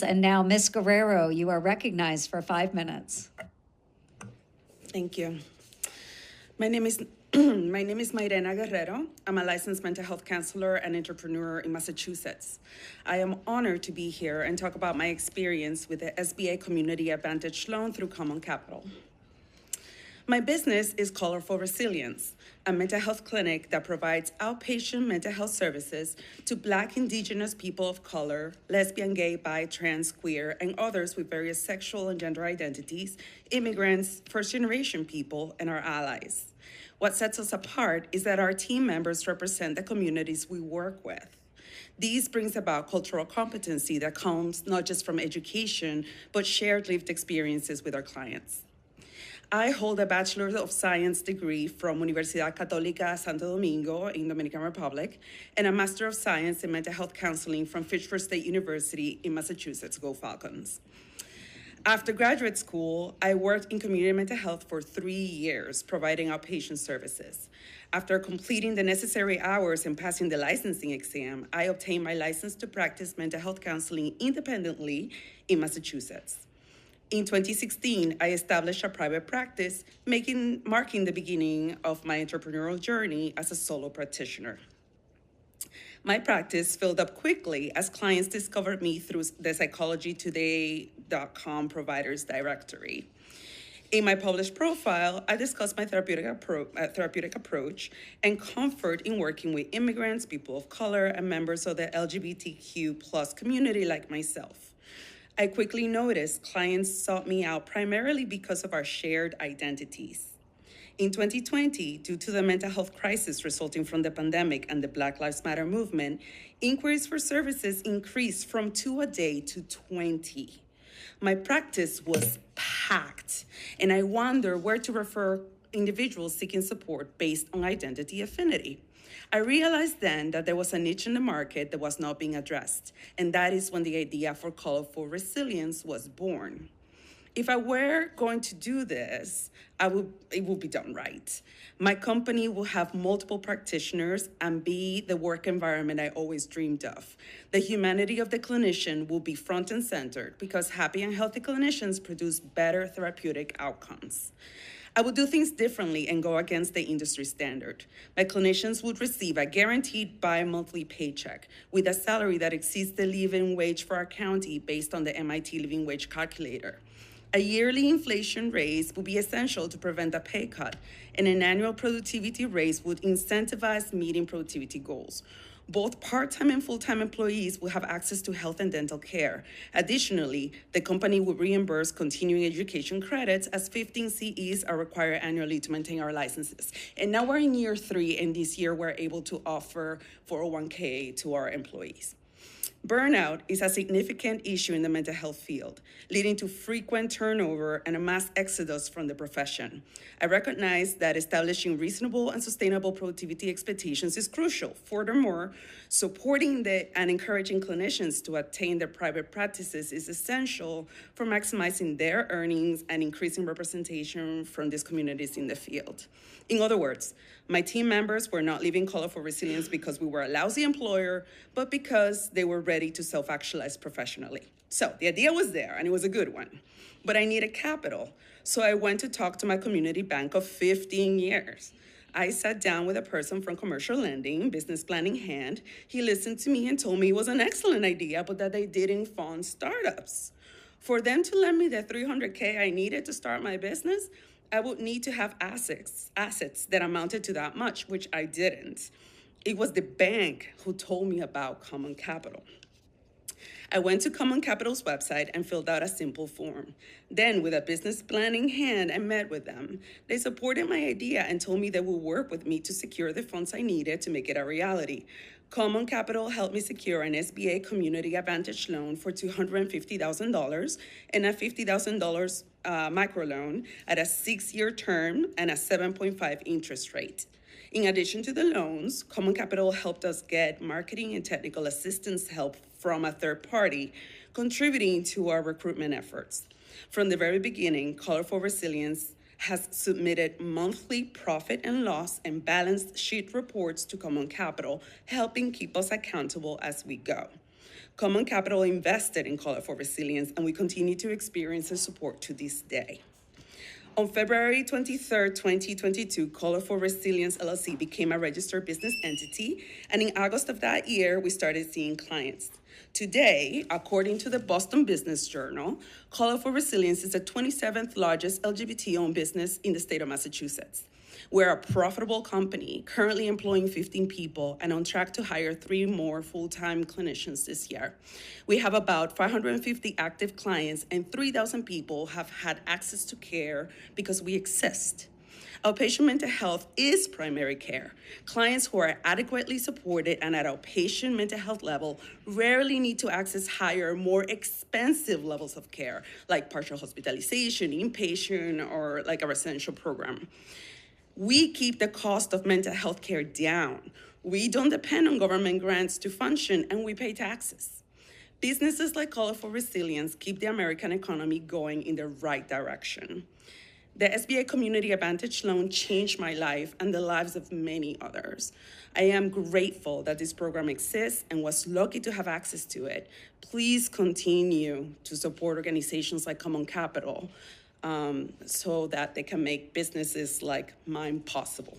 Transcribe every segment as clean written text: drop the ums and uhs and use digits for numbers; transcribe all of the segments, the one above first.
And now, Ms. Guerrero, you are recognized for 5 minutes. Thank you. My name is Mayrena Guerrero. I'm a licensed mental health counselor and entrepreneur in Massachusetts. I am honored to be here and talk about my experience with the SBA Community Advantage Loan through Common Capital. My business is Colorful Resilience, a mental health clinic that provides outpatient mental health services to Black, Indigenous people of color, lesbian, gay, bi, trans, queer, and others with various sexual and gender identities, immigrants, first-generation people, and our allies. What sets us apart is that our team members represent the communities we work with. These brings about cultural competency that comes not just from education, but shared lived experiences with our clients. I hold a Bachelor of Science degree from Universidad Católica Santo Domingo in Dominican Republic and a Master of Science in Mental Health Counseling from Fitchburg State University in Massachusetts. Go Falcons. After graduate school, I worked in community mental health for 3 years, providing outpatient services. After completing the necessary hours and passing the licensing exam, I obtained my license to practice mental health counseling independently in Massachusetts. In 2016, I established a private practice, marking the beginning of my entrepreneurial journey as a solo practitioner. My practice filled up quickly as clients discovered me through the psychologytoday.com providers directory. In my published profile, I discuss my therapeutic approach and comfort in working with immigrants, people of color, and members of the LGBTQ plus community like myself. I quickly noticed clients sought me out primarily because of our shared identities. In 2020, due to the mental health crisis resulting from the pandemic and the Black Lives Matter movement, inquiries for services increased from 2 a day to 20. My practice was packed, and I wondered where to refer individuals seeking support based on identity affinity. I realized then that there was a niche in the market that was not being addressed, and that is when the idea for Colorful Resilience was born. If I were going to do this, it would be done right. My company will have multiple practitioners and be the work environment I always dreamed of. The humanity of the clinician will be front and center because happy and healthy clinicians produce better therapeutic outcomes. I would do things differently and go against the industry standard. My clinicians would receive a guaranteed bi-monthly paycheck with a salary that exceeds the living wage for our county based on the MIT living wage calculator. A yearly inflation raise would be essential to prevent a pay cut, and an annual productivity raise would incentivize meeting productivity goals. Both part-time and full-time employees will have access to health and dental care. Additionally, the company will reimburse continuing education credits as 15 CEs are required annually to maintain our licenses. And now we're in year 3, and this year we're able to offer 401k to our employees. Burnout is a significant issue in the mental health field, leading to frequent turnover and a mass exodus from the profession. I recognize that establishing reasonable and sustainable productivity expectations is crucial. Furthermore, supporting and encouraging clinicians to attain their private practices is essential for maximizing their earnings and increasing representation from these communities in the field. In other words, my team members were not leaving Colorful Resilience because we were a lousy employer, but because they were ready to self-actualize professionally. So the idea was there, and it was a good one. But I needed capital, so I went to talk to my community bank of 15 years. I sat down with a person from commercial lending, business plan in hand. He listened to me and told me it was an excellent idea, but that they didn't fund startups. For them to lend me the $300K I needed to start my business, I would need to have assets that amounted to that much, which I didn't. It was the bank who told me about Common Capital. I went to Common Capital's website and filled out a simple form. Then, with a business plan in hand, I met with them. They supported my idea and told me they would work with me to secure the funds I needed to make it a reality. Common Capital helped me secure an SBA Community Advantage loan for $250,000 and a $50,000 microloan at a 6-year term and a 7.5 interest rate. In addition to the loans, Common Capital helped us get marketing and technical assistance help from a third party, contributing to our recruitment efforts. From the very beginning, Colorful Resilience has submitted monthly profit and loss and balance sheet reports to Common Capital, helping keep us accountable as we go. Common Capital invested in Color for Resilience, and we continue to experience and support to this day. On February 23rd, 2022, Color for Resilience LLC became a registered business entity, and in August of that year, we started seeing clients. Today, according to the Boston Business Journal, Color for Resilience is the 27th largest LGBT-owned business in the state of Massachusetts. We're a profitable company, currently employing 15 people and on track to hire 3 more full-time clinicians this year. We have about 550 active clients and 3,000 people have had access to care because we exist. Outpatient mental health is primary care. Clients who are adequately supported and at outpatient mental health level rarely need to access higher, more expensive levels of care, like partial hospitalization, inpatient, or like a residential program. We keep the cost of mental health care down. We don't depend on government grants to function, and we pay taxes. Businesses like Color for Resilience keep the American economy going in the right direction. The SBA Community Advantage Loan changed my life and the lives of many others. I am grateful that this program exists and was lucky to have access to it. Please continue to support organizations like Common Capital so that they can make businesses like mine possible.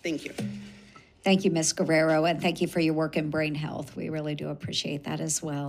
Thank you. Thank you, Ms. Guerrero, and thank you for your work in brain health. We really do appreciate that as well.